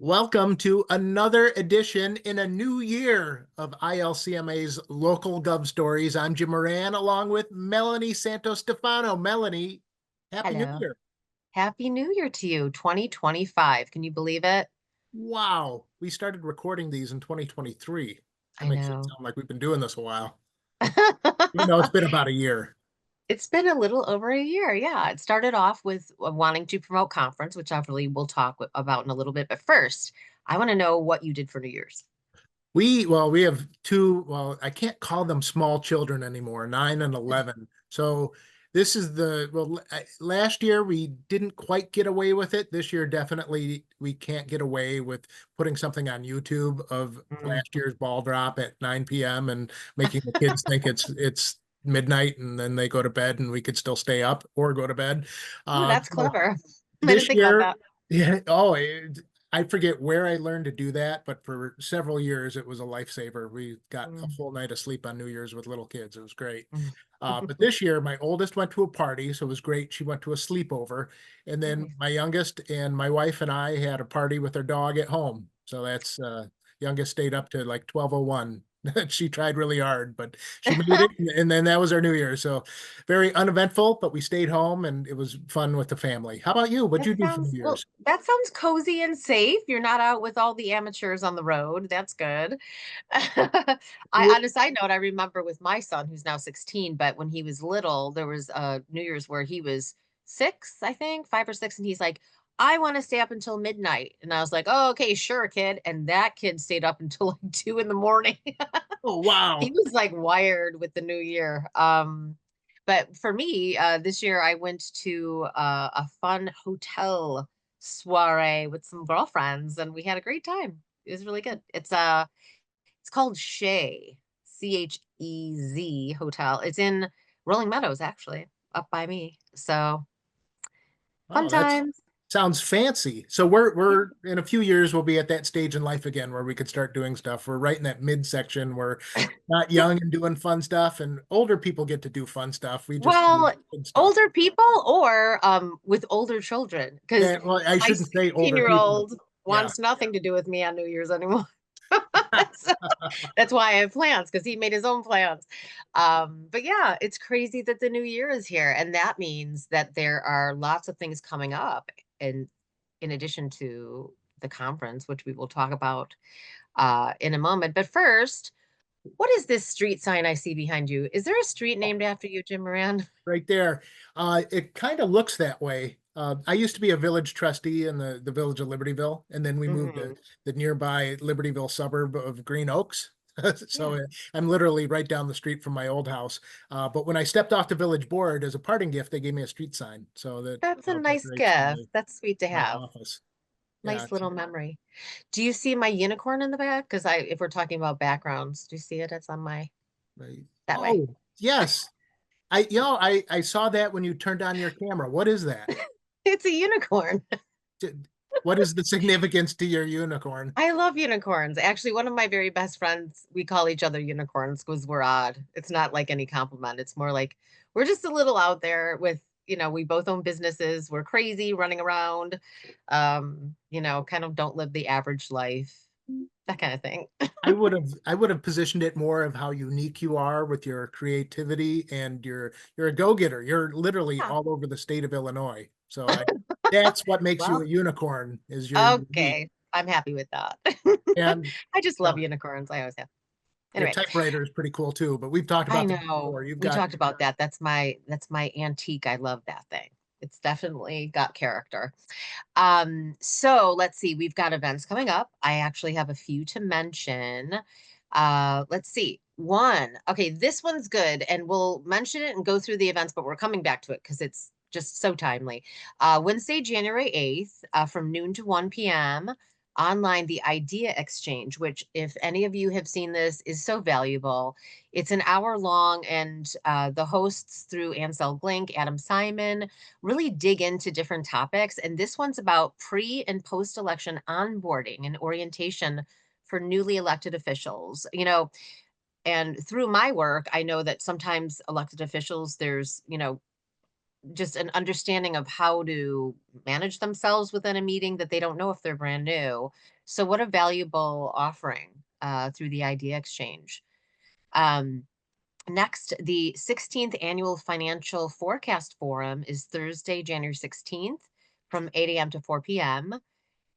Welcome to another edition in a new year of ILCMA's Local Gov Stories. I'm Jim Moran along with Melanie Santostefano. Melanie, Happy New Hello. Year. Happy New Year to you, 2025. Can you believe it? Wow, we started recording these in 2023. That I makes it know. sound like we've been doing this a while. It's been about a year. It's been a little over a year. Yeah. It started off with wanting to promote conference, which I really will talk about in a little bit. But first, I want to know what you did for New Year's. We have two, I can't call them small children anymore, 9 and 11. So this is last year we didn't quite get away with it. This year, definitely we can't get away with putting something on YouTube of Mm. last year's ball drop at 9 p.m. and making the kids think it's midnight and then they go to bed and we could still stay up or go to bed. Ooh, that's So clever. I didn't this think about year, that. yeah, I forget where I learned to do that, but for several years it was a lifesaver. We got a Mm. full night of sleep on New Year's with little kids. It was great. Mm. But this year, my oldest went to a party, so it was great. She went to a sleepover, and then Nice. my youngest and my wife and I had a party with our dog at home. So that's youngest stayed up to like 12:01. She tried really hard, but she made it, and then that was our New Year. So very uneventful, but we stayed home and it was fun with the family. How about you? What'd That you do for New sounds well, Year's? that sounds cozy and safe. You're not out with all the amateurs on the road. That's good. On a side note, I remember with my son, who's now 16, but when he was little, there was a New Year's where he was six, I think, 5 or 6, and he's like, I want to stay up until midnight. And I was like, oh, okay, sure, kid. And that kid stayed up until like 2 in the morning. Oh, He wow. was like wired with the new year. But for me, this year I went to a fun hotel soiree with some girlfriends, and we had a great time. It was really good. It's called Chez Hotel. It's in Rolling Meadows, actually, up by me. So fun Oh, that times. sounds fancy. So Yeah. we're in a few years we'll be at that stage in life again where we could start doing stuff. We're right in that mid section. We're not young and doing fun stuff, and older people get to do fun stuff. We just do Well, good stuff. older people or with older children, because Yeah, well, I my shouldn't say older 16 year people. old Yeah. wants nothing to do with me on New Year's anymore. So that's why I have plans because he made his own plans. But yeah, it's crazy that the new year is here. And that means that there are lots of things coming up. And in addition to the conference, which we will talk about in a moment. But first, what is this street sign I see behind you? Is there a street named after you, Jim Moran? Right there. It kind of looks that way. I used to be a village trustee in the village of Libertyville, and then we moved to Hmm. the nearby Libertyville suburb of Green Oaks. So Yeah, I'm literally right down the street from my old house. But when I stepped off the village board as a parting gift, they gave me a street sign so that that's a nice decorates gift. That's sweet to my have. office. Yeah. Nice little memory. Do you see my unicorn in the back? Because if we're talking about backgrounds, do you see it? It's on my that way. Oh, yes. I saw that when you turned on your camera. What is that? It's a unicorn. What is the significance to your unicorn? I love unicorns. Actually, one of my very best friends, we call each other unicorns because we're odd. It's not like any compliment. It's more like we're just a little out there with, we both own businesses. We're crazy running around, kind of don't live the average life, that kind of thing. I would have positioned it more of how unique you are with your creativity and you're a go-getter. You're literally Yeah. all over the state of Illinois. That's what makes you a Well, unicorn is you're unique. okay. I'm happy with that. And I just you love know, unicorns. I always have. your Anyway, typewriter is pretty cool too, but we've talked I about that know. before. You've We got talked about that. That's my antique. I love that thing. It's definitely got character. So let's see. We've got events coming up. I actually have a few to mention. Let's see. One. Okay, this one's good, and we'll mention it and go through the events, but we're coming back to it because it's just so timely. Wednesday, January 8th, from noon to 1 p.m. online, the Idea Exchange, which, if any of you have seen this, is so valuable. It's an hour long, and the hosts through Ansel Glink, Adam Simon, really dig into different topics. And this one's about pre and post election onboarding and orientation for newly elected officials. And through my work, I know that sometimes elected officials, there's, just an understanding of how to manage themselves within a meeting that they don't know if they're brand new. So what a valuable offering through the idea exchange. Um, Next, the 16th Annual Financial Forecast Forum is Thursday, January 16th from 8 a.m. to 4 p.m.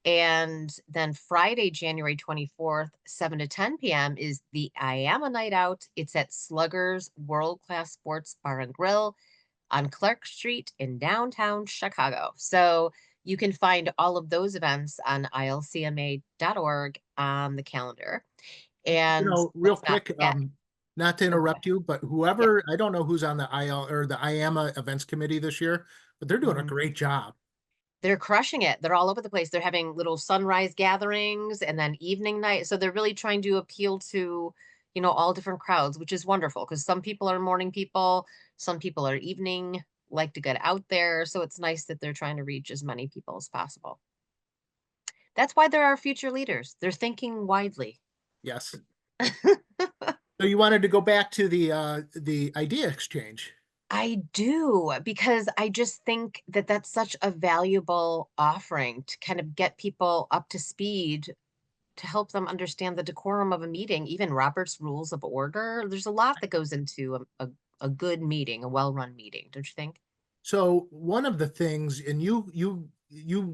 And then Friday, January 24th, 7 to 10 p.m. is the IAMA Night Out. It's at Slugger's World Class Sports Bar and Grill on Clark Street in downtown Chicago. So you can find all of those events on ilcma.org on the calendar. And Real let's not quick, forget, not to oh, go ahead. interrupt you, but Yeah. whoever, I don't know who's on the IL or the IAMA events committee this year, but they're doing a Mhm. great job. They're crushing it. They're all over the place. They're having little sunrise gatherings and then evening night. So they're really trying to appeal to, all different crowds, which is wonderful because some people are morning people, some people are evening, like to get out there. So it's nice that they're trying to reach as many people as possible. That's why they're our future leaders. They're thinking widely. Yes. So you wanted to go back to the idea exchange. I do, because I just think that that's such a valuable offering to kind of get people up to speed to help them understand the decorum of a meeting, even Robert's Rules of Order. There's a lot that goes into a good meeting, a well-run meeting, don't you think? So one of the things, and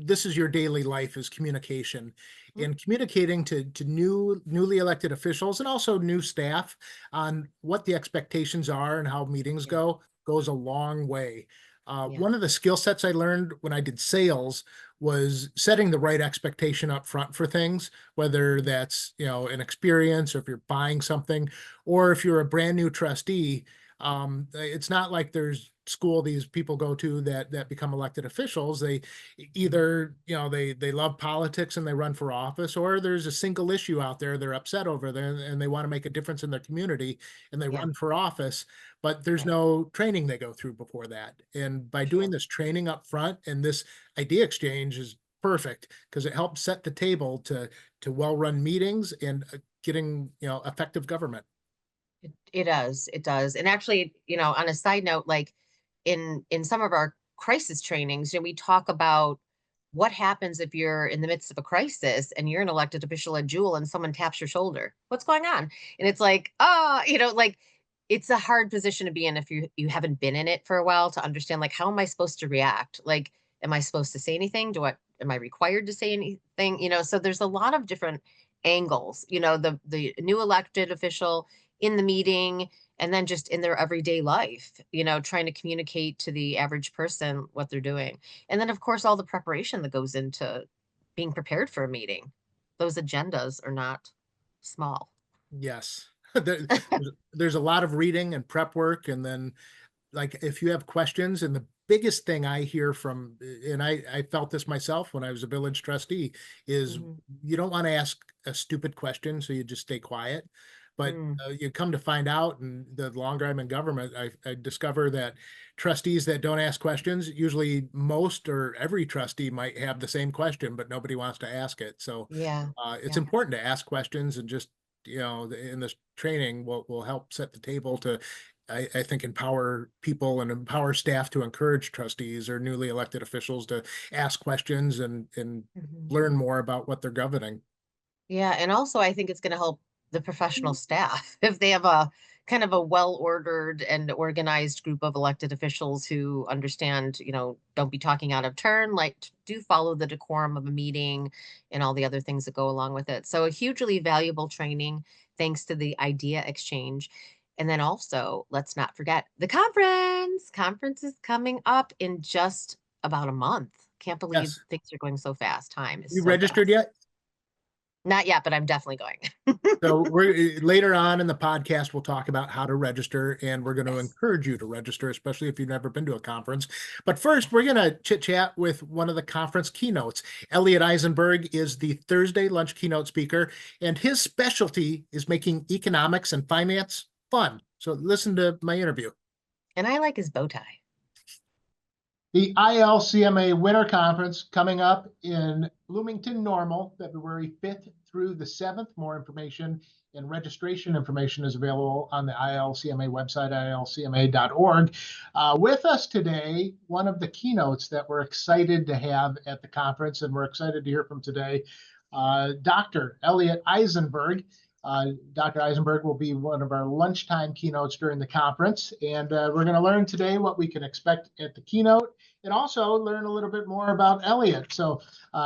this is your daily life is communication, Mm. and communicating to newly elected officials and also new staff on what the expectations are and how meetings Yeah, go goes a long way. yeah, One of the skill sets I learned when I did sales was setting the right expectation up front for things, whether that's, an experience or if you're buying something, or if you're a brand new trustee. It's not like there's school these people go to that become elected officials. They mhm, either, they love politics and they run for office, or there's a single issue out there they're upset over there and they want to make a difference in their community and they yeah, run for office, but there's right. no training they go through before that. And by doing True. this training up front, and this idea exchange is perfect because it helps set the table to well-run meetings and getting, effective government. It does. It does. And actually, on a side note, like in some of our crisis trainings, we talk about what happens if you're in the midst of a crisis and you're an elected official at Jewel and someone taps your shoulder. What's going on? And it's like, like it's a hard position to be in if you haven't been in it for a while to understand like how am I supposed to react? Like, am I supposed to say anything? Am I required to say anything? So there's a lot of different angles. The new elected official in the meeting and then just in their everyday life, trying to communicate to the average person what they're doing. And then, of course, all the preparation that goes into being prepared for a meeting. Those agendas are not small. Yes. There's a lot of reading and prep work, and then like if you have questions, and the biggest thing I hear from, and I felt this myself when I was a village trustee, is Mhm. you don't want to ask a stupid question, so you just stay quiet. But Mm, you come to find out, and the longer I'm in government, I discover that trustees that don't ask questions, usually most or every trustee might have the same question, but nobody wants to ask it. So yeah, it's yeah. important to ask questions, and just, in this training will help set the table to, I think, empower people and empower staff to encourage trustees or newly elected officials to ask questions and Mhm. learn more about what they're governing. Yeah, and also I think it's going to help the professional staff if they have a kind of a well-ordered and organized group of elected officials who understand, don't be talking out of turn, like do follow the decorum of a meeting and all the other things that go along with it. So a hugely valuable training thanks to the idea exchange. And then also, let's not forget the conference. Conference is coming up in just about a month. Can't believe Yes. things are going so fast. Time is You so registered fast. yet? Not yet, but I'm definitely going. So we're later on in the podcast, we'll talk about how to register, and we're going to Yes. encourage you to register, especially if you've never been to a conference. But first, we're going to chit chat with one of the conference keynotes. Elliot Eisenberg is the Thursday lunch keynote speaker, and his specialty is making economics and finance fun. So listen to my interview. And I like his bow tie. The ILCMA Winter Conference coming up in Bloomington Normal, February 5th through the 7th. More information and registration information is available on the ILCMA website, ilcma.org. With us today, one of the keynotes that we're excited to have at the conference, and we're excited to hear from today, Dr. Elliot Eisenberg. Dr. Eisenberg will be one of our lunchtime keynotes during the conference, and we're going to learn today what we can expect at the keynote, and also learn a little bit more about Elliot. So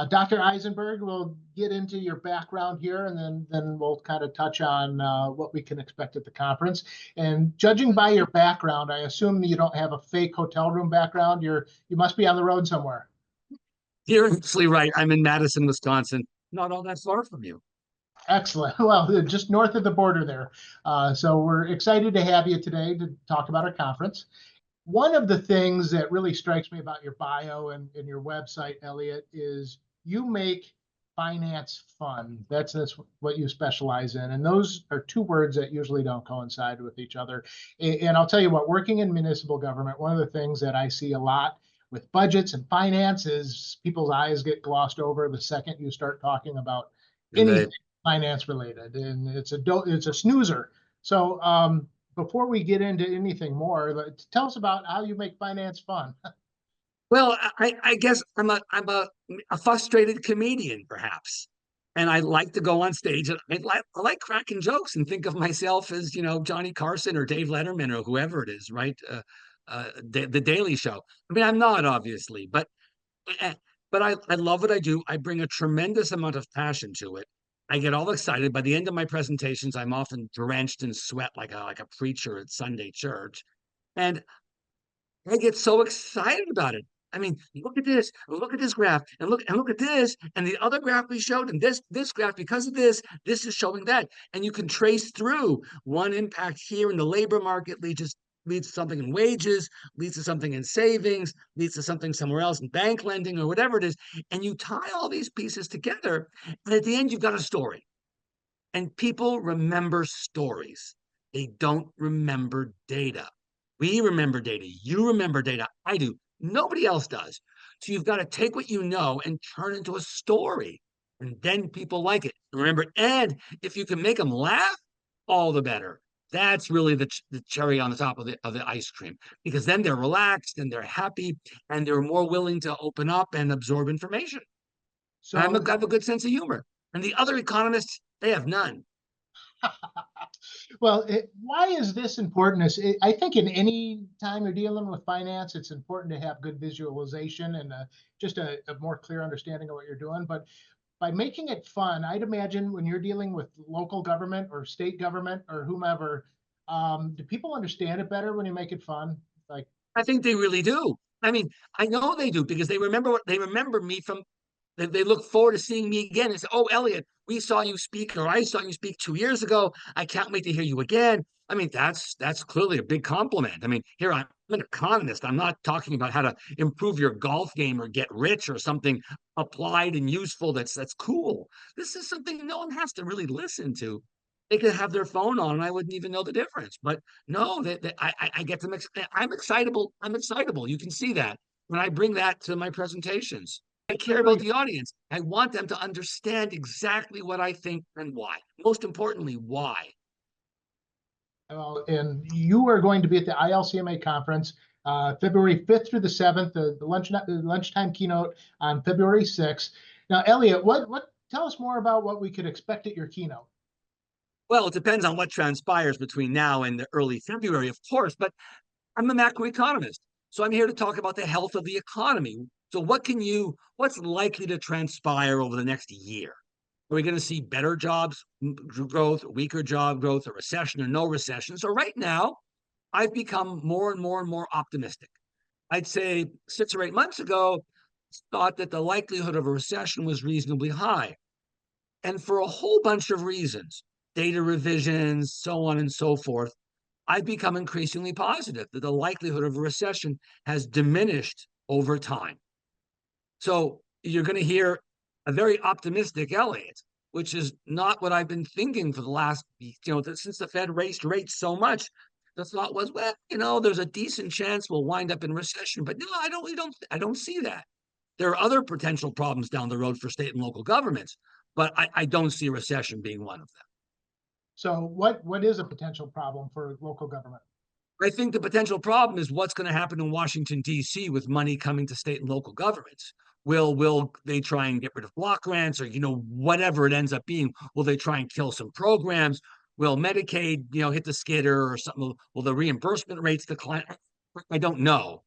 Dr. Eisenberg, will get into your background here, and then we'll kind of touch on what we can expect at the conference. And judging by your background, I assume you don't have a fake hotel room background. You must be on the road somewhere. You're absolutely right. I'm in Madison, Wisconsin. Not all that far from you. Excellent. Well, just north of the border there. So we're excited to have you today to talk about our conference. One of the things that really strikes me about your bio and your website, Elliot, is you make finance fun. That's what you specialize in. And those are two words that usually don't coincide with each other. And I'll tell you what, working in municipal government, one of the things that I see a lot with budgets and finance is people's eyes get glossed over the second you start talking about anything finance related, and it's a snoozer. So before we get into anything more, tell us about how you make finance fun. Well, I guess I'm a frustrated comedian, perhaps, and I like to go on stage and I like cracking jokes and think of myself as Johnny Carson or Dave Letterman or whoever it is, right? The Daily Show. I mean, I'm not obviously, but I love what I do. I bring a tremendous amount of passion to it. I get all excited. By the end of my presentations, I'm often drenched in sweat like a preacher at Sunday church. And I get so excited about it. I mean, look at this graph, and look at this, and the other graph we showed, and this graph, because of this is showing that. And you can trace through one impact here in the labor market leads to something in wages, leads to something in savings, leads to something somewhere else in bank lending or whatever it is. And you tie all these pieces together, and at the end, you've got a story. And people remember stories. They don't remember data. We remember data. You remember data. I do. Nobody else does. So you've got to take what you know and turn it into a story. And then people like it. Remember, and if you can make them laugh, all the better. That's really the cherry on the top of the ice cream, because then they're relaxed and they're happy and they're more willing to open up and absorb information. So I have a good sense of humor. And the other economists, they have none. Well, why is this important? I think in any time you're dealing with finance, it's important to have good visualization and just a more clear understanding of what you're doing. But by making it fun, I'd imagine when you're dealing with local government or state government or whomever, do people understand it better when you make it fun? Like, I think they really do. I mean, I know they do, because they remember me from. They look forward to seeing me again and say, "Oh, Elliot, we saw you speak, or I saw you speak 2 years ago. I can't wait to hear you again." I mean, that's clearly a big compliment. I mean, here I'm an economist. I'm not talking about how to improve your golf game or get rich or something applied and useful that's cool. This is something no one has to really listen to. They could have their phone on and I wouldn't even know the difference. But no, I get them. I'm excitable. I'm excitable. You can see that when I bring that to my presentations. I care about the audience. I want them to understand exactly what I think and why. Most importantly, why. And you are going to be at the ILCMA conference February 5th through the 7th, the lunchtime keynote on February 6th. Now, Elliot, tell us more about what we could expect at your keynote. Well, it depends on what transpires between now and the early February, of course, but I'm a macroeconomist. So I'm here to talk about the health of the economy. So what's likely to transpire over the next year? Are we going to see better jobs growth, weaker job growth, a recession or no recession? So right now, I've become more and more and more optimistic. I'd say 6 or 8 months ago, thought that the likelihood of a recession was reasonably high. And for a whole bunch of reasons, data revisions, so on and so forth, I've become increasingly positive that the likelihood of a recession has diminished over time. So you're going to hear a very optimistic Elliot, which is not what I've been thinking for the last, since the Fed raised rates so much. The thought was, well, there's a decent chance we'll wind up in recession, but no, I don't see that. There are other potential problems down the road for state and local governments, but I don't see a recession being one of them. So what is a potential problem for local government? I think the potential problem is what's going to happen in Washington, D.C. with money coming to state and local governments. Will they try and get rid of block grants, or whatever it ends up being? Will they try and kill some programs? Will Medicaid hit the skidder or something? Will the reimbursement rates decline? I don't know.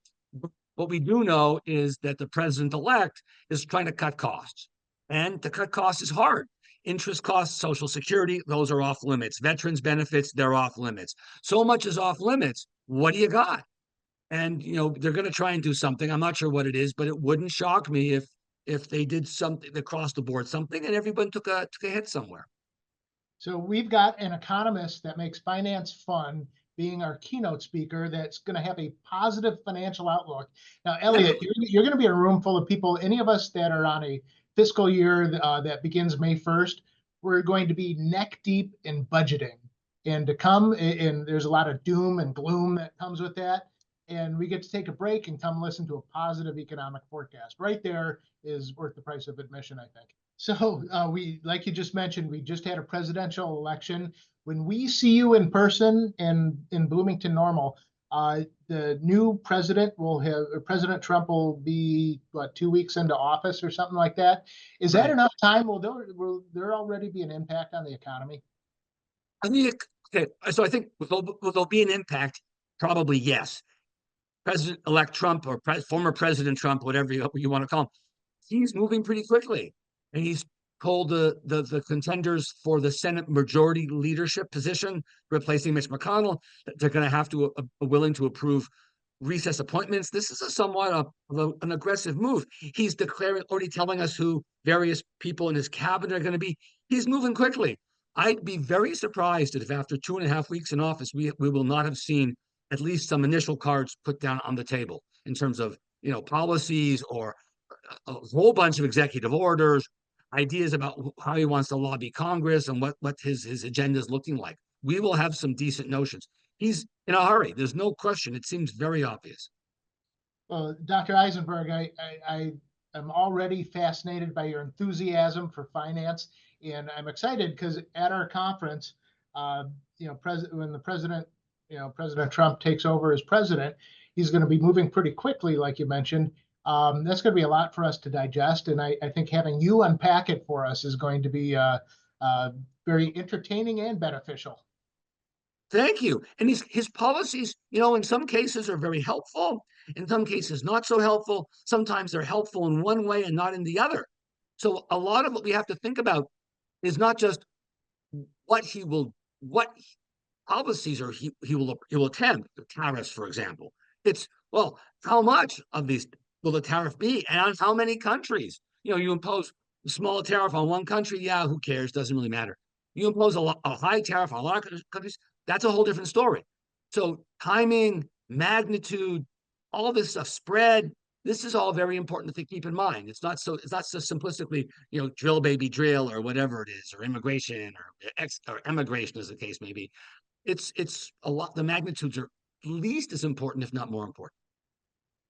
What we do know is that the president-elect is trying to cut costs, and to cut costs is hard. Interest costs, Social Security, those are off limits. Veterans benefits, they're off limits. So much is off limits. What do you got? And they're going to try and do something. I'm not sure what it is, but it wouldn't shock me if they did something across the board, something, and everyone took a hit somewhere. So we've got an economist that makes finance fun being our keynote speaker that's going to have a positive financial outlook. Now, Elliot, you're going to be a room full of people. Any of us that are on a fiscal year that begins May 1st, we're going to be neck deep in budgeting. And to come, and there's a lot of doom and gloom that comes with that. And we get to take a break and come listen to a positive economic forecast. Right there is worth the price of admission, I think. So like you just mentioned, we just had a presidential election. When we see you in person in Bloomington Normal, the new president President Trump will be, 2 weeks into office or something like that. Is that enough time? Will there already be an impact on the economy? Okay, so I think will there be an impact? Probably yes. President-elect Trump, or former President Trump, whatever you want to call him, he's moving pretty quickly. And he's told the contenders for the Senate majority leadership position, replacing Mitch McConnell, that they're going to have to willing to approve recess appointments. This is a somewhat an aggressive move. He's already telling us who various people in his cabinet are going to be. He's moving quickly. I'd be very surprised if after 2.5 weeks in office, we will not have seen at least some initial cards put down on the table in terms of policies, or a whole bunch of executive orders, ideas about how he wants to lobby Congress and what his agenda is looking like. We will have some decent notions. He's in a hurry. There's no question. It seems very obvious. Well, Dr. Eisenberg, I am already fascinated by your enthusiasm for finance, and I'm excited because at our conference, when the President Trump takes over as president, he's going to be moving pretty quickly, like you mentioned. That's going to be a lot for us to digest, and I think having you unpack it for us is going to be very entertaining and beneficial. Thank you. And his policies, in some cases are very helpful, in some cases not so helpful. Sometimes they're helpful in one way and not in the other. So a lot of what we have to think about is not just what policies or he will attempt, tariffs, for example. It's, well, how much of these will the tariff be, and on how many countries? You impose a small tariff on one country, yeah, who cares? Doesn't really matter. You impose a high tariff on a lot of countries, that's a whole different story. So timing, magnitude, all this stuff, spread, this is all very important to keep in mind. It's not so simplistically, drill baby drill, or whatever it is, or immigration, or emigration, as the case may be. It's a lot. The magnitudes are at least as important, if not more important.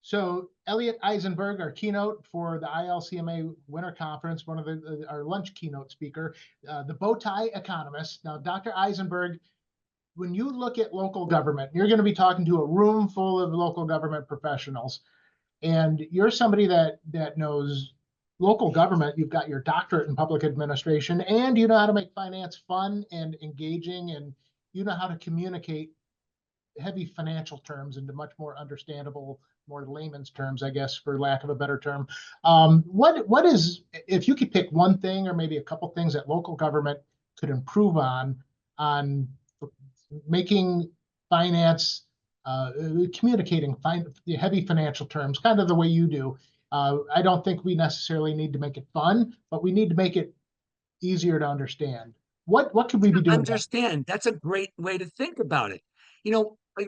So Elliot Eisenberg, our keynote for the ILCMA Winter Conference, one of our lunch keynote speaker, the bow tie economist. Now, Dr. Eisenberg, when you look at local government, you're going to be talking to a room full of local government professionals, and you're somebody that knows local government. You've got your doctorate in public administration, and you know how to make finance fun and engaging, and you know how to communicate heavy financial terms into much more understandable, more layman's terms, I guess, for lack of a better term. What is, if you could pick one thing or maybe a couple things that local government could improve on making finance, communicating heavy financial terms, kind of the way you do. I don't think we necessarily need to make it fun, but we need to make it easier to understand. What could we be doing? Understand. That's a great way to think about it.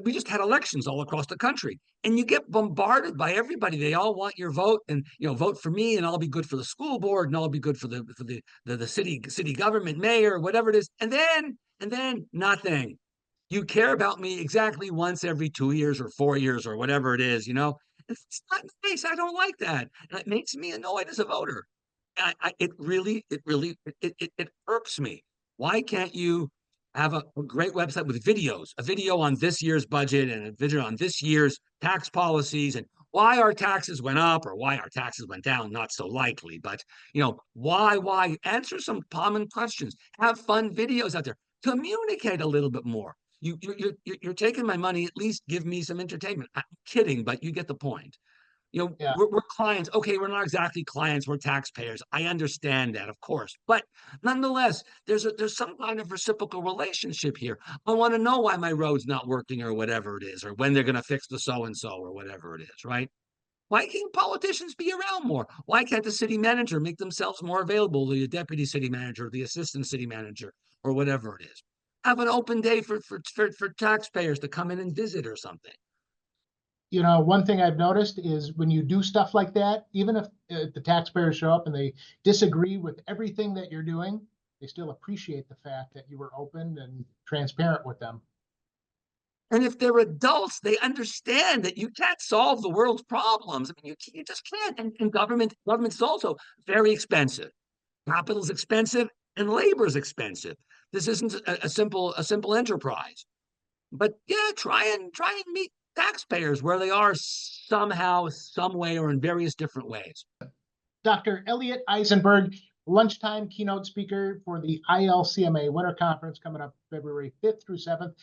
We just had elections all across the country, and you get bombarded by everybody. They all want your vote, and vote for me, and I'll be good for the school board, and I'll be good for the city government, mayor, whatever it is. And then nothing. You care about me exactly once every 2 years or 4 years or whatever it is. It's not nice. I don't like that. And it makes me annoyed as a voter. it really, it irks me. Why can't you have a great website with videos, a video on this year's budget and a video on this year's tax policies and why our taxes went up or why our taxes went down? Not so likely, but why? Answer some common questions. Have fun videos out there. Communicate a little bit more. You're taking my money. At least give me some entertainment. I'm kidding, but you get the point. Yeah. We're clients. Okay, we're not exactly clients, we're taxpayers. I understand that, of course. But nonetheless, there's some kind of reciprocal relationship here. I want to know why my road's not working or whatever it is, or when they're going to fix the so-and-so or whatever it is, right? Why can't politicians be around more? Why can't the city manager make themselves more available, the deputy city manager, the assistant city manager, or whatever it is? Have an open day for taxpayers to come in and visit or something. One thing I've noticed is when you do stuff like that, even if the taxpayers show up and they disagree with everything that you're doing, they still appreciate the fact that you were open and transparent with them. And if they're adults, they understand that you can't solve the world's problems. I mean, you just can't. And government is also very expensive. Capital is expensive and labor is expensive. This isn't a simple enterprise. But yeah, try and meet taxpayers where they are somehow, some way, or in various different ways. Dr. Elliot Eisenberg, lunchtime keynote speaker for the ILCMA Winter Conference coming up February 5th through 7th.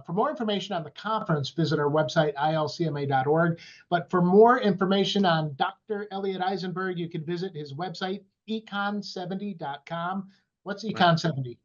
For more information on the conference, visit our website, ilcma.org. But for more information on Dr. Elliot Eisenberg, you can visit his website, econ70.com. What's Econ70?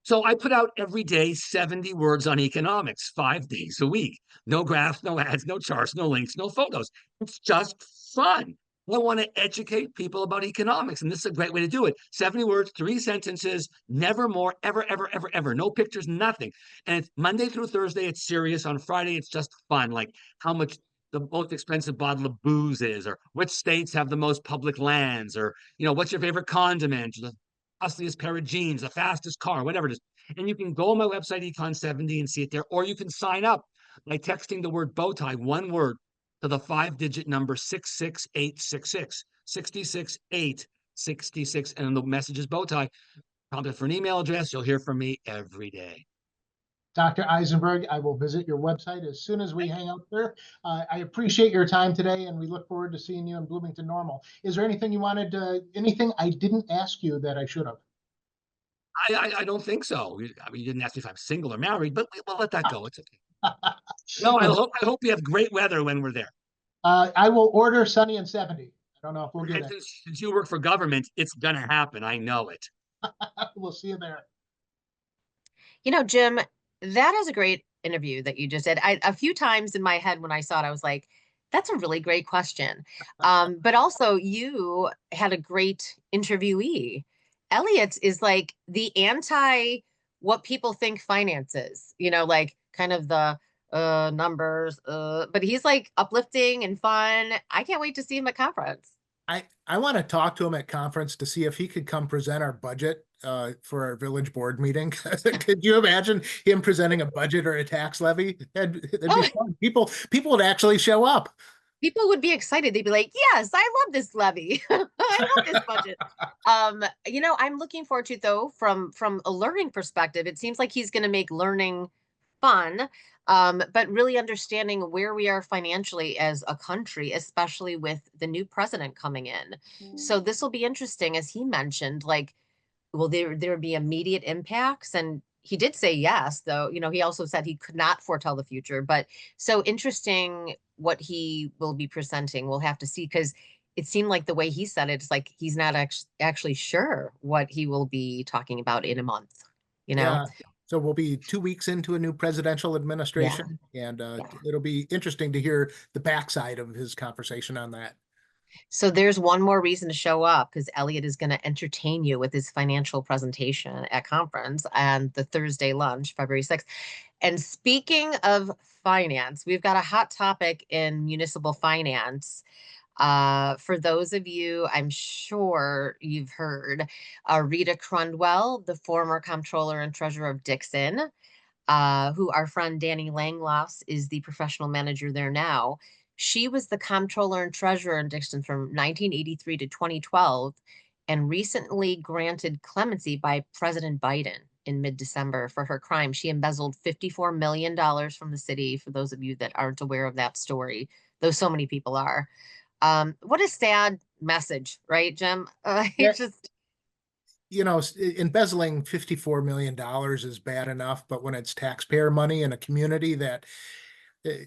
So I put out every day 70 words on economics, 5 days a week. No graphs, no ads, no charts, no links, no photos. It's just fun. I want to educate people about economics, and this is a great way to do it. 70 words, 3 sentences, never more, ever. No pictures, nothing. And it's Monday through Thursday, it's serious. On Friday, it's just fun, like how much the most expensive bottle of booze is, or which states have the most public lands, or what's your favorite condiment, the costliest pair of jeans, the fastest car, whatever it is. And you can go on my website, Econ70, and see it there, or you can sign up by texting the word bow tie, one word, to the 5-digit number 66866, 66866, and the message is bow tie. Prompt it for an email address. You'll hear from me every day. Dr. Eisenberg, I will visit your website as soon as we hang out there. I appreciate your time today, and we look forward to seeing you in Bloomington Normal. Is there anything you wanted to, anything I didn't ask you that I should have? I don't think so. I mean, you didn't ask me if I'm single or married, but we'll let that go. It's okay. No, I hope you have great weather when we're there. I will order sunny and 70. I don't know if we'll get it. Since you work for government, it's gonna happen. I know it. We'll see you there. Jim, that is a great interview that you just did. A few times in my head when I saw it, I was like, that's a really great question. But also you had a great interviewee. Elliot is like the anti what people think finance is, like kind of the numbers, but he's like uplifting and fun. I can't wait to see him at conference. I want to talk to him at conference to see if he could come present our budget for our village board meeting. Could you imagine him presenting a budget or a tax levy? That'd be fun. People would actually show up. People would be excited. They'd be like, yes, I love this levy. I love this budget. I'm looking forward to it, though, from a learning perspective. It seems like he's going to make learning fun, but really understanding where we are financially as a country, especially with the new president coming in. So this will be interesting, as he mentioned, like, will there be immediate impacts? And he did say yes, though, he also said he could not foretell the future, but so interesting what he will be presenting. We'll have to see, because it seemed like the way he said it, it's like he's not actually sure what he will be talking about in a month, Yeah. So we'll be 2 weeks into a new presidential administration, and it'll be interesting to hear the backside of his conversation on that. So there's one more reason to show up, because Elliot is going to entertain you with his financial presentation at conference and the Thursday lunch, February 6th. And speaking of finance, we've got a hot topic in municipal finance. For those of you, I'm sure you've heard, Rita Crundwell, the former comptroller and treasurer of Dixon, who our friend Danny Langloss is the professional manager there now. She was the comptroller and treasurer in Dixon from 1983 to 2012. and recently granted clemency by President Biden in mid-December for her crime. She embezzled $54 million from the city, for those of you that aren't aware of that story, though so many people are. What a sad message, right, Jim? Yeah. It just, Embezzling $54 million is bad enough, but when it's taxpayer money in a community that,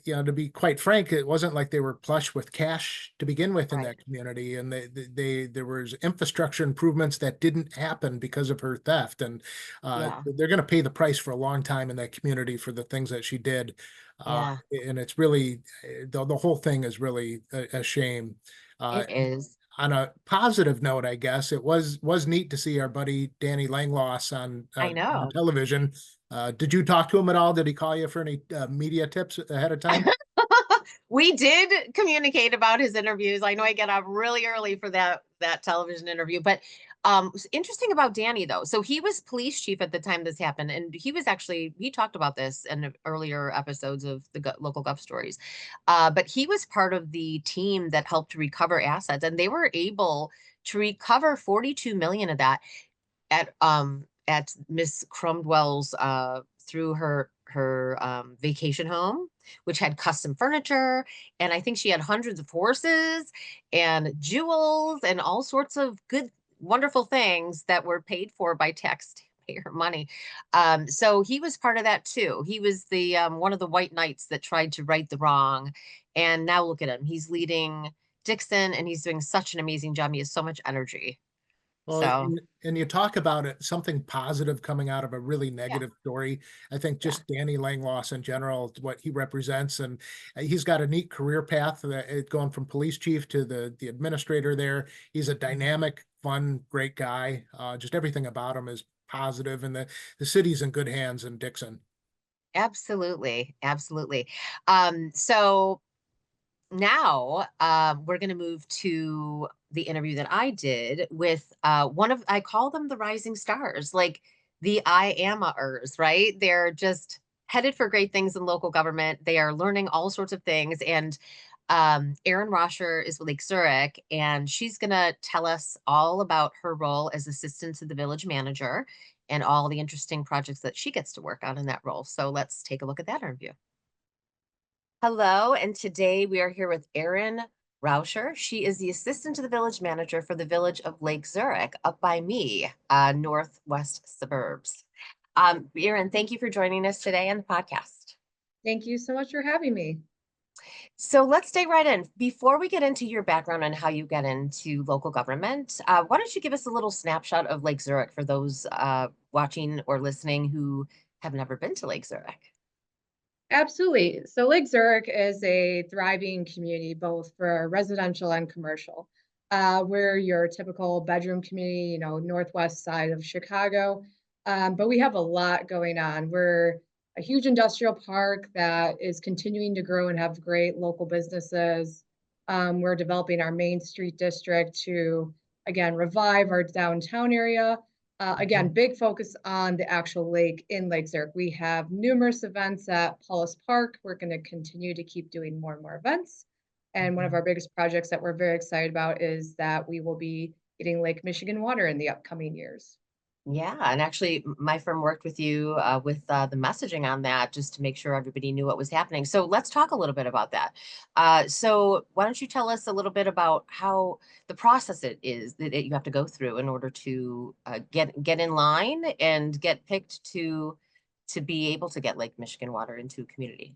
to be quite frank, it wasn't like they were plush with cash to begin with in right. that community, and there was infrastructure improvements that didn't happen because of her theft, and Yeah. they're going to pay the price for a long time in that community for the things that she did. Yeah, And it's really, the whole thing is really a shame. Uh, it is. on a positive note, I guess it was neat to see our buddy Danny Langloss I on know. television. Did you talk to him at all? Did he call you for any media tips ahead of time? We did communicate about his interviews. I know I get up really early for that television interview, but what's interesting about Danny though. So he was police chief at the time this happened, and he talked about this in earlier episodes of the local Gov stories. But he was part of the team that helped recover assets, and they were able to recover 42 million of that at Miss Cromwell's through her vacation home, which had custom furniture, and I think she had hundreds of horses and jewels and all sorts of good, wonderful things that were paid for by taxpayer money. So he was part of that too. He was the one of the white knights that tried to right the wrong, and now look at him. He's leading Dixon, and he's doing such an amazing job. He has so much energy. Well, So and you talk about it, something positive coming out of a really yeah, negative story. I think yeah. just Danny Langloss in general, what he represents, and he's got a neat career path going from police chief to the administrator there. He's a dynamic, fun, great guy. Just everything about him is positive, and the city's in good hands in Dixon. Absolutely, absolutely. So now we're going to move to the interview that I did with I call them the rising stars, like the IAMAers, right? They're just headed for great things in local government. They are learning all sorts of things. And Erin Rauscher is with Lake Zurich, and she's going to tell us all about her role as assistant to the village manager and all the interesting projects that she gets to work on in that role. So let's take a look at that interview. Hello, and today we are here with Erin Rauscher. She is the assistant to the village manager for the village of Lake Zurich, up by me, northwest suburbs. Erin, thank you for joining us today on the podcast. Thank you so much for having me. So let's stay right in. Before we get into your background and how you get into local government, why don't you give us a little snapshot of Lake Zurich for those watching or listening who have never been to Lake Zurich? Absolutely. So Lake Zurich is a thriving community, both for residential and commercial. We're your typical bedroom community, northwest side of Chicago. But we have a lot going on. We're a huge industrial park that is continuing to grow and have great local businesses. We're developing our Main Street district to, again, revive our downtown area. Again, big focus on the actual lake in Lake Zurich. We have numerous events at Paulus Park. We're going to continue to keep doing more and more events. And one of our biggest projects that we're very excited about is that we will be getting Lake Michigan water in the upcoming years. Yeah, and actually, my firm worked with you with the messaging on that just to make sure everybody knew what was happening. So let's talk a little bit about that. So why don't you tell us a little bit about how the process it is that you have to go through in order to get in line and get picked to be able to get Lake Michigan water into a community.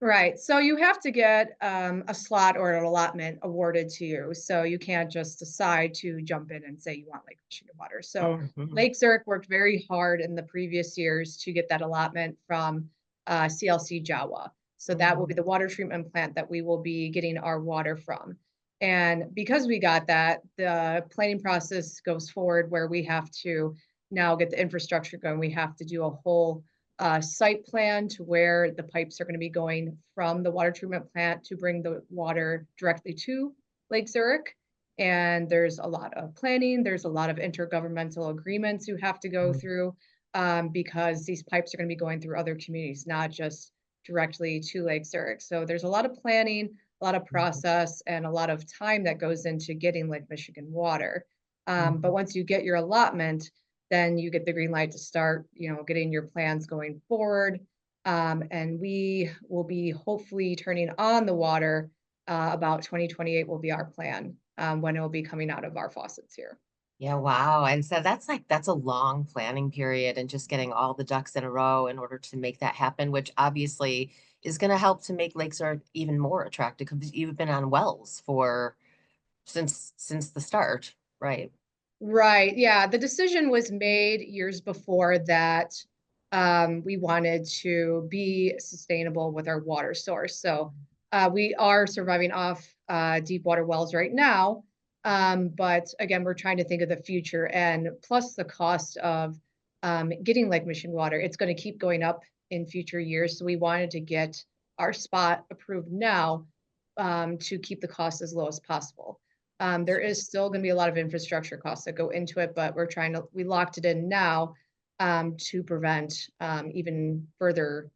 Right. So you have to get a slot or an allotment awarded to you. So you can't just decide to jump in and say you want Lake Michigan water. So Mhm. Lake Zurich worked very hard in the previous years to get that allotment from CLC Jawa. So that will be the water treatment plant that we will be getting our water from. And because we got that, the planning process goes forward where we have to now get the infrastructure going. We have to do a whole site plan to where the pipes are going to be going from the water treatment plant to bring the water directly to Lake Zurich. And there's a lot of planning. There's a lot of intergovernmental agreements you have to go through because these pipes are going to be going through other communities, not just directly to Lake Zurich. So there's a lot of planning, a lot of process, and a lot of time that goes into getting Lake Michigan water. But once you get your allotment, then you get the green light to start, getting your plans going forward. And we will be hopefully turning on the water about 2028 will be our plan, when it will be coming out of our faucets here. Yeah, wow. And so that's a long planning period and just getting all the ducks in a row in order to make that happen, which obviously is going to help to make Lake Zurich even more attractive because you've been on wells for since the start, right? Right. Yeah. The decision was made years before that we wanted to be sustainable with our water source. So we are surviving off deep water wells right now. But again, we're trying to think of the future, and plus the cost of getting Lake Michigan water, it's going to keep going up in future years. So we wanted to get our spot approved now to keep the cost as low as possible. There is still going to be a lot of infrastructure costs that go into it, but we locked it in now to prevent even further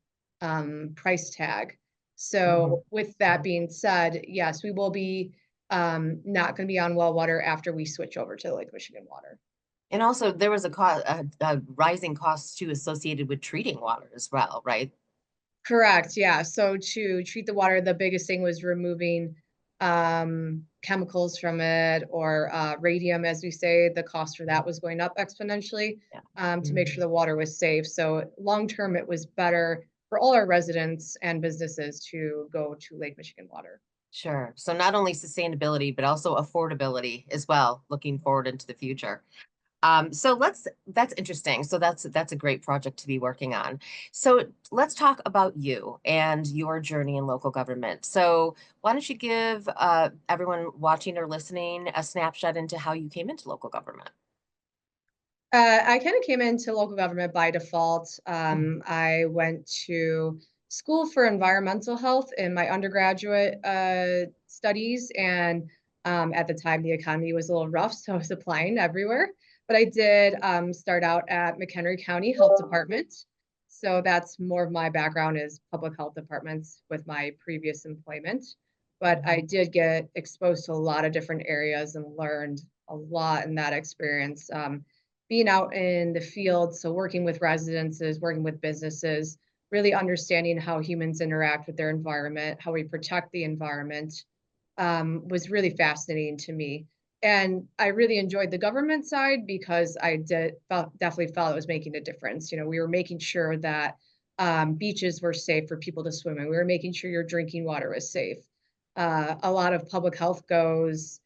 price tag. So with that being said, yes, we will be not going to be on well water after we switch over to Lake Michigan water. And also there was a rising cost too associated with treating water as well, right? Correct. Yeah. So to treat the water, the biggest thing was removing chemicals from it, or radium, as we say. The cost for that was going up exponentially to make sure the water was safe. So long term, it was better for all our residents and businesses to go to Lake Michigan water. Sure. So not only sustainability, but also affordability as well, looking forward into the future. So that's interesting. So that's a great project to be working on. So let's talk about you and your journey in local government. So why don't you give everyone watching or listening a snapshot into how you came into local government? I kind of came into local government by default. I went to school for environmental health in my undergraduate studies, and at the time the economy was a little rough, so I was applying everywhere. But I did start out at McHenry County Health Department. So that's more of my background is public health departments with my previous employment. But I did get exposed to a lot of different areas and learned a lot in that experience. Being out in the field, so working with residences, working with businesses, really understanding how humans interact with their environment, how we protect the environment, was really fascinating to me. And I really enjoyed the government side because I definitely felt it was making a difference. We were making sure that beaches were safe for people to swim in. We were making sure your drinking water was safe. A lot of public health goes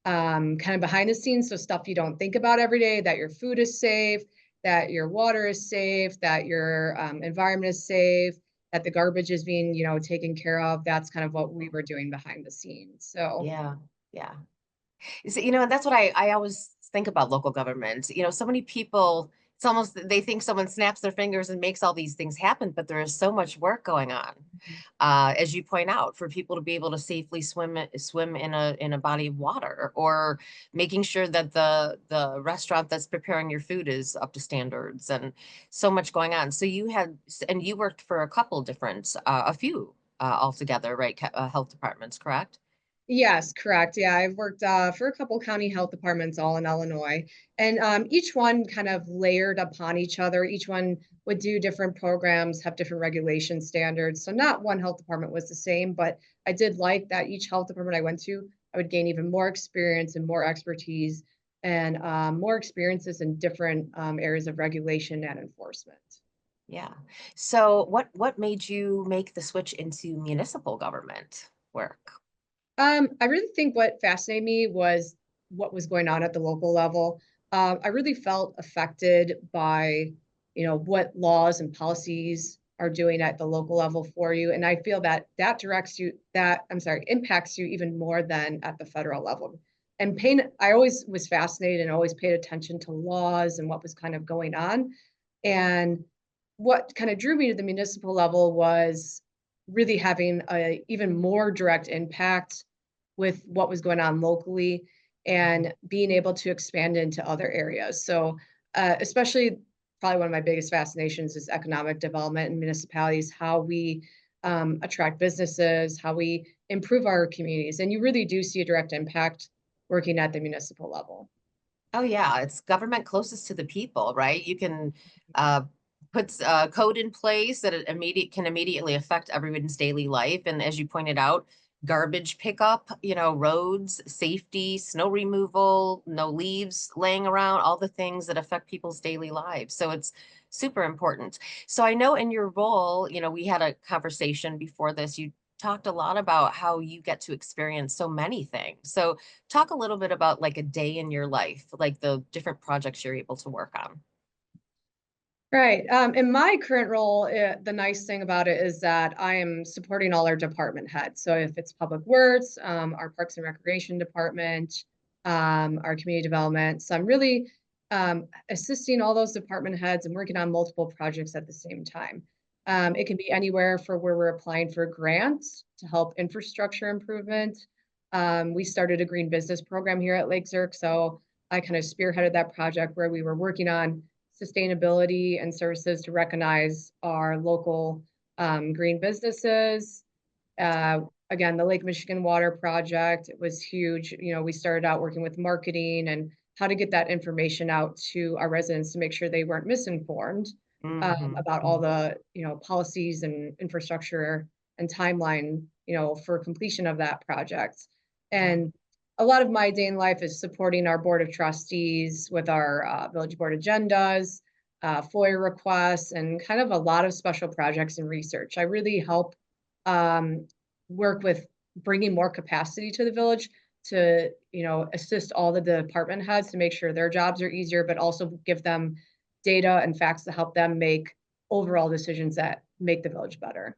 kind of behind the scenes, so stuff you don't think about every day, that your food is safe, that your water is safe, that your environment is safe, that the garbage is being, taken care of. That's kind of what we were doing behind the scenes. So Yeah, yeah. And that's what I always think about local government. So many people, it's almost they think someone snaps their fingers and makes all these things happen, but there is so much work going on. As you point out, for people to be able to safely swim in a body of water, or making sure that the restaurant that's preparing your food is up to standards, and so much going on. So you worked for a few altogether, right? Health departments, correct? yes, correct. Yeah, I've worked for a couple county health departments all in Illinois, and each one kind of layered upon each other. Each one would do different programs, have different regulation standards. So not one health department was the same, but I did like that each health department I went to, I would gain even more experience and more expertise, and more experiences in different areas of regulation and enforcement. Yeah. So what made you make the switch into municipal government work? I really think what fascinated me was what was going on at the local level. I really felt affected by, what laws and policies are doing at the local level for you, and I feel that impacts you even more than at the federal level. And I always was fascinated and always paid attention to laws and what was kind of going on. And what kind of drew me to the municipal level was really having a even more direct impact with what was going on locally and being able to expand into other areas. So, especially probably one of my biggest fascinations is economic development in municipalities, how we attract businesses, how we improve our communities. And you really do see a direct impact working at the municipal level. Oh, yeah, it's government closest to the people, right? You can uh, put code in place that can immediately affect everyone's daily life. And as you pointed out, garbage pickup, roads, safety, snow removal, no leaves laying around, all the things that affect people's daily lives. So it's super important. So I know in your role, we had a conversation before this. You talked a lot about how you get to experience so many things. So talk a little bit about like a day in your life, like the different projects you're able to work on. Right. In my current role, the nice thing about it is that I am supporting all our department heads. So if it's Public Works, our Parks and Recreation Department, our Community Development. So I'm really assisting all those department heads and working on multiple projects at the same time. It can be anywhere for where we're applying for grants to help infrastructure improvement. We started a green business program here at Lake Zurich. So I kind of spearheaded that project where we were working on sustainability and services to recognize our local green businesses. Again, the Lake Michigan Water Project, it was huge. We started out working with marketing and how to get that information out to our residents to make sure they weren't misinformed about all the, policies and infrastructure and timeline, for completion of that project. And a lot of my day in life is supporting our board of trustees with our village board agendas, FOIA requests, and kind of a lot of special projects and research. I really help work with bringing more capacity to the village to, assist all the department heads to make sure their jobs are easier, but also give them data and facts to help them make overall decisions that make the village better.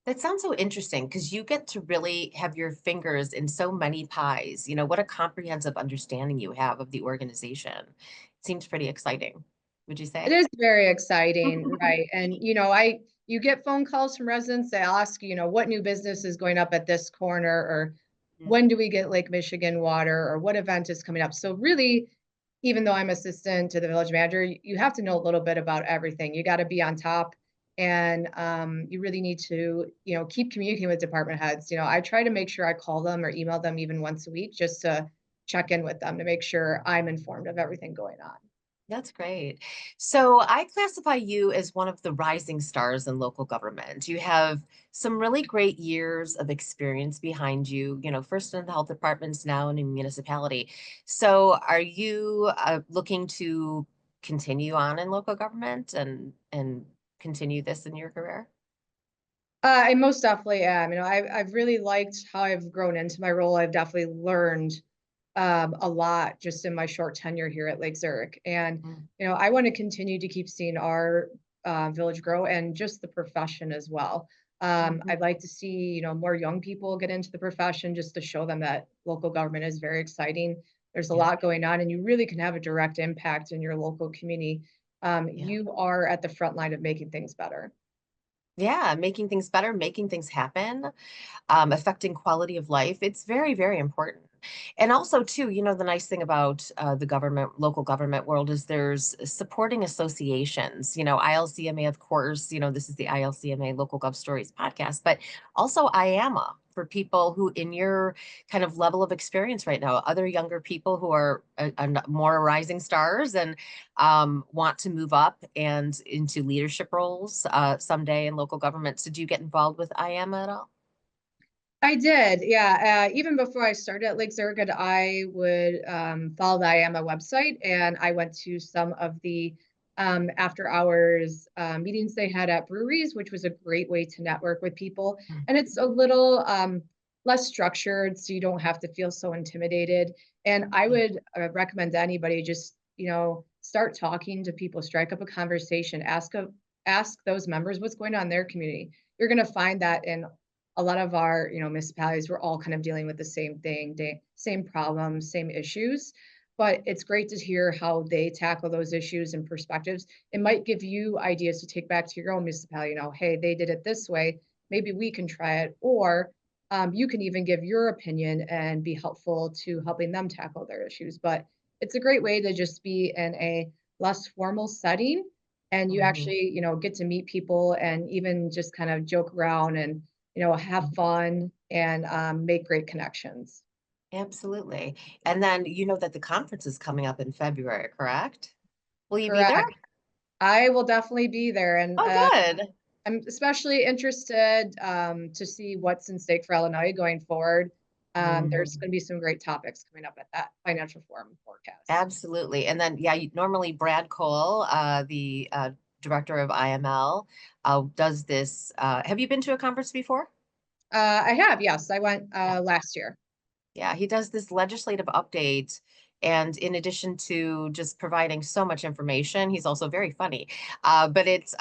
That sounds so interesting because you get to really have your fingers in so many pies. What a comprehensive understanding you have of the organization. It seems pretty exciting, would you It say? is very exciting, right? And you get phone calls from residents. They ask, what new business is going up at this corner, or Mm. when do we get Lake Michigan water, or what event is coming up? So really, even though I'm assistant to the village manager, you have to know a little bit about everything. You got to be on top, and you really need to, keep communicating with department heads. I try to make sure I call them or email them even once a week just to check in with them to make sure I'm informed of everything going on. That's great. So I classify you as one of the rising stars in local government. You have some really great years of experience behind you, first in the health departments, now in a municipality. So are you looking to continue on in local government and continue this in your career? I most definitely am. I've really liked how I've grown into my role. I've definitely learned a lot just in my short tenure here at Lake Zurich. And, Mm. I want to continue to keep seeing our village grow and just the profession as well. I'd like to see, more young people get into the profession just to show them that local government is very exciting. There's a Yeah, lot going on, and you really can have a direct impact in your local community. yeah. You are at the front line of making things better. Yeah, making things better, making things happen. Affecting quality of life. It's very, very important. And also, too, the nice thing about the local government world is there's supporting associations. ILCMA, of course, this is the ILCMA Local Gov Stories podcast, but also IAMA for people who, in your kind of level of experience right now, other younger people who are more rising stars and want to move up and into leadership roles someday in local government. So, do you get involved with IAMA at all? I did, yeah. Even before I started at Lake Zurich, I would follow the IAMA website, and I went to some of the after hours meetings they had at breweries, which was a great way to network with people. And it's a little less structured, so you don't have to feel so intimidated. And I would recommend to anybody just start talking to people, strike up a conversation, ask those members what's going on in their community. You're going to find that in a lot of our municipalities, we're all kind of dealing with the same thing, same problems, same issues. But it's great to hear how they tackle those issues and perspectives. It might give you ideas to take back to your own municipality. Hey, they did it this way, maybe we can try it. Or you can even give your opinion and be helpful to helping them tackle their issues. But it's a great way to just be in a less formal setting, and you Mhm. actually get to meet people and even just kind of joke around and have fun and make great connections. Absolutely. And then you know that the conference is coming up in February, correct? Will you be there? Correct. I will definitely be there, and Oh, good. I'm especially interested to see what's in stake for Illinois going forward. There's Mhm. going to be some great topics coming up at that financial forum forecast. Absolutely. And then, yeah, normally Brad Cole, the director of IML, does this. Have you been to a conference before? I have, yes, I went Yeah. last year. Yeah, he does this legislative update. And in addition to just providing so much information, he's also very funny. But it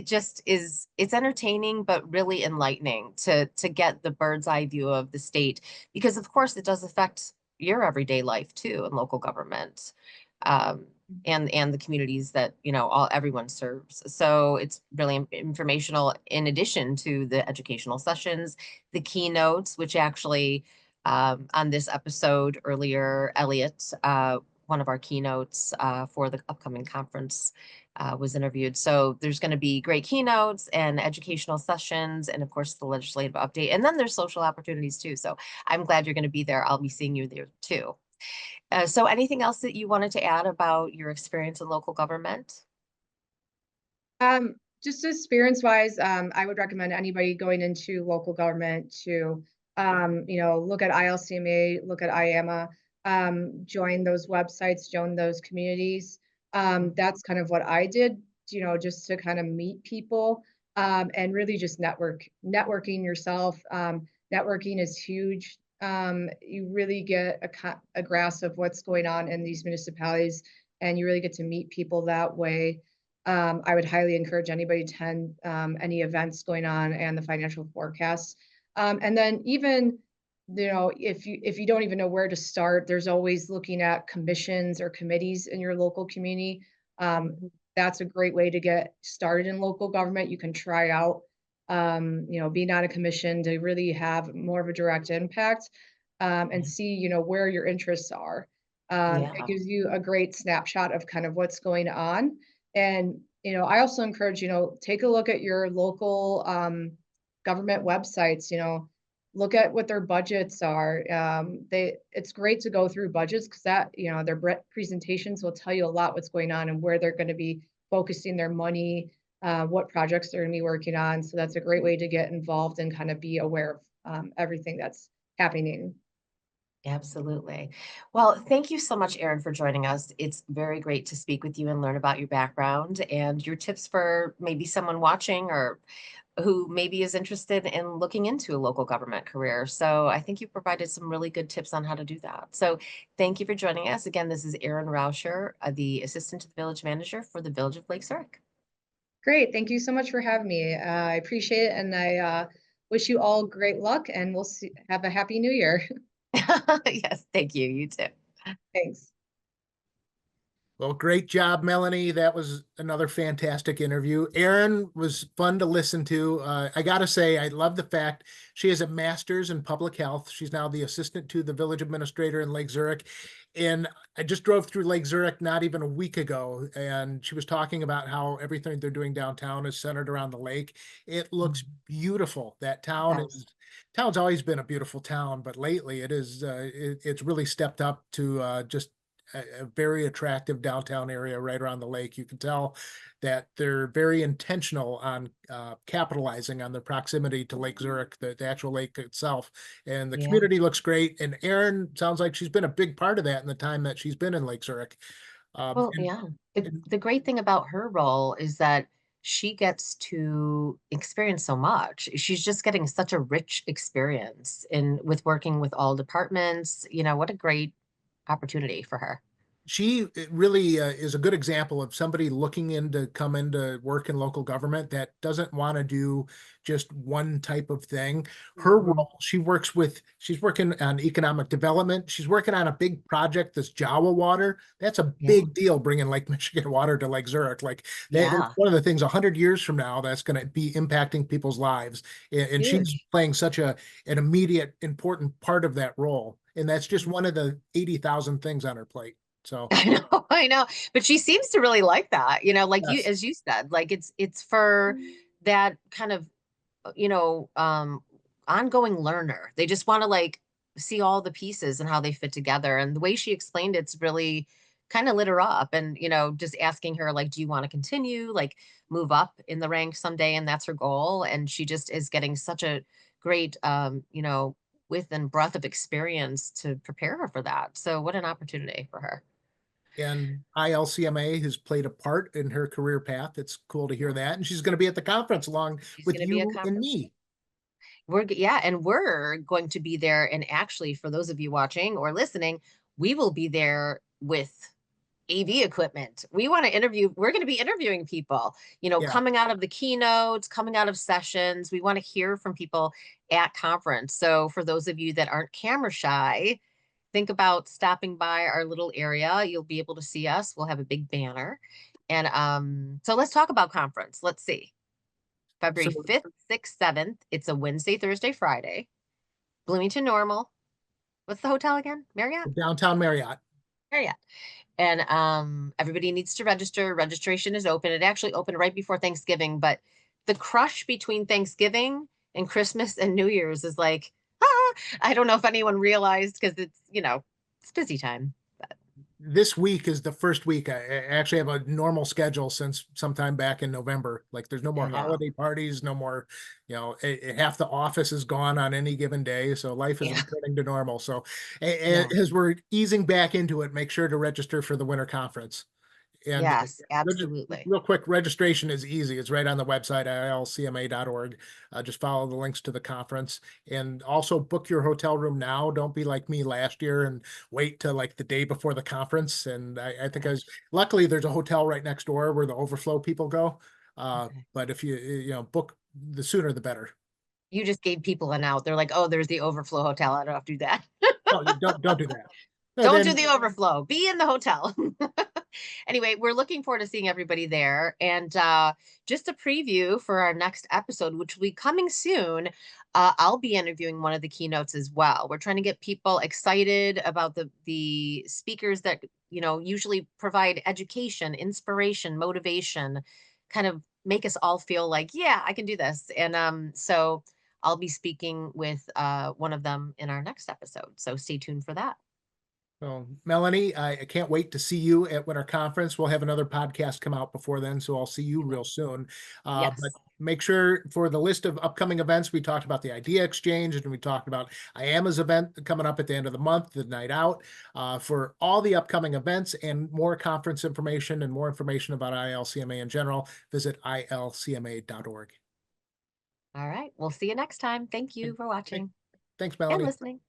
just is, it's entertaining, but really enlightening to get the bird's eye view of the state, because of course it does affect your everyday life too in local government. Um, and the communities that, everyone serves. So it's really informational in addition to the educational sessions, the keynotes, which actually on this episode earlier, Elliot, one of our keynotes for the upcoming conference, was interviewed. So there's going to be great keynotes and educational sessions, and of course the legislative update. And then there's social opportunities too. So I'm glad you're going to be there. I'll be seeing you there too. So anything else that you wanted to add about your experience in local government? Just experience wise, I would recommend anybody going into local government to, look at ILCMA, look at IAMA, join those websites, join those communities. That's kind of what I did, just to kind of meet people, and really just networking yourself. Networking is huge. You really get a grasp of what's going on in these municipalities, and you really get to meet people that way. I would highly encourage anybody to attend any events going on and the financial forecasts. And then even, if you don't even know where to start, there's always looking at commissions or committees in your local community. That's a great way to get started in local government. You can try out, being on a commission to really have more of a direct impact, and see, where your interests are. It Yeah. gives you a great snapshot of kind of what's going on. And, I also encourage, take a look at your local government websites, look at what their budgets are. It's great to go through budgets because that, their presentations will tell you a lot what's going on and where they're going to be focusing their money, what projects they're going to be working on. So that's a great way to get involved and kind of be aware of everything that's happening. Absolutely. Well, thank you so much, Erin, for joining us. It's very great to speak with you and learn about your background and your tips for maybe someone watching or who maybe is interested in looking into a local government career. So I think you provided some really good tips on how to do that. So thank you for joining us. Again, this is Erin Rauscher, the assistant to the village manager for the Village of Lake Zurich. Great. Thank you so much for having me. I appreciate it. And I wish you all great luck, and we'll have a happy new year. Yes, thank you. You too. Thanks. Well, great job, Melanie. That was another fantastic interview. Erin was fun to listen to. I got to say, I love the fact she has a master's in public health. She's now the assistant to the village administrator in Lake Zurich. And I just drove through Lake Zurich not even a week ago, and she was talking about how everything they're doing downtown is centered around the lake. It looks beautiful. That town Yes. is town's always been a beautiful town, but lately it's really stepped up to just a very attractive downtown area right around the lake. You can tell that they're very intentional on capitalizing on their proximity to Lake Zurich, the actual lake itself. And the Yeah. community looks great. And Erin sounds like she's been a big part of that in the time that she's been in Lake Zurich. Well, And, yeah. The and the great thing about her role is that she gets to experience so much. She's just getting such a rich experience in with working with all departments. What a great opportunity for her. she really is a good example of somebody looking into come into work in local government that doesn't want to do just one type of thing. Her Mhm. role, she's working on economic development. She's working on a big project, this Jawa water. That's a Yeah. big deal, bringing Lake Michigan water to Lake Zurich. Like that's Yeah. one of the things 100 years from now that's going to be impacting people's lives. And she's Huge. playing such an immediate, important part of that role. And that's just one of the 80,000 things on her plate. So I know, I know. But she seems to really like that, like yes, as you said, like it's for that kind of, you know, um, ongoing learner. They just want to like see all the pieces and how they fit together. And the way she explained it's really kind of lit her up. And, you know, just asking her, like, do you want to continue, like, move up in the ranks someday? And that's her goal. And she just is getting such a great, you know, width and breadth of experience to prepare her for that. So what an opportunity for her. And ILCMA has played a part in her career path. It's cool to hear that. And she's going to be at the conference along She's with going to be a you and conference. me. Yeah, and we're going to be there. And actually, for those of you watching or listening, we will be there with AV equipment. We want to interview, we're going to be interviewing people, you know, Yeah. coming out of the keynotes, coming out of sessions. We want to hear from people at conference. So for those of you that aren't camera shy, think about stopping by our little area. You'll be able to see us. We'll have a big banner. And so let's talk about conference. Let's see. February So 5th, 6th, 7th. It's a Wednesday, Thursday, Friday. Bloomington Normal. What's the hotel again? Marriott? downtown Marriott. Marriott. And everybody needs to register. Registration is open. It actually opened right before Thanksgiving, but the crush between Thanksgiving and Christmas and New Year's is like, I don't know if anyone realized, because it's, you know, it's busy time. This week is the first week. I actually have a normal schedule since sometime back in November. Like there's no more I know. holiday parties, no more, you know, half the office is gone on any given day. So life is Yeah. returning to normal. So Yeah. as we're easing back into it, make sure to register for the winter conference. And Yes, absolutely. real quick, registration is easy. It's right on the website, ilcma.org. Just follow the links to the conference and also book your hotel room now. Don't be like me last year and wait till like the day before the conference. And I think luckily there's a hotel right next door where the overflow people go. Okay. But if you know, book, the sooner the better. You just gave people an out. They're like, oh, there's the overflow hotel. I don't have to do that. Oh, don't do that. And Don't do then the overflow. Be in the hotel. Anyway, we're looking forward to seeing everybody there. And just a preview for our next episode, which will be coming soon. I'll be interviewing one of the keynotes as well. We're trying to get people excited about the speakers that, you know, usually provide education, inspiration, motivation, kind of make us all feel like, yeah, I can do this. And so I'll be speaking with one of them in our next episode. So stay tuned for that. So, Melanie, I can't wait to see you at Winter Conference. We'll have another podcast come out before then, so I'll see you real soon. Yes. But make sure for the list of upcoming events, we talked about the Idea Exchange and we talked about IAMA's event coming up at the end of the month, the night out. For all the upcoming events and more conference information and more information about ILCMA in general, visit ilcma.org. All right. We'll see you next time. Thank you for watching Thanks, and Melanie. listening.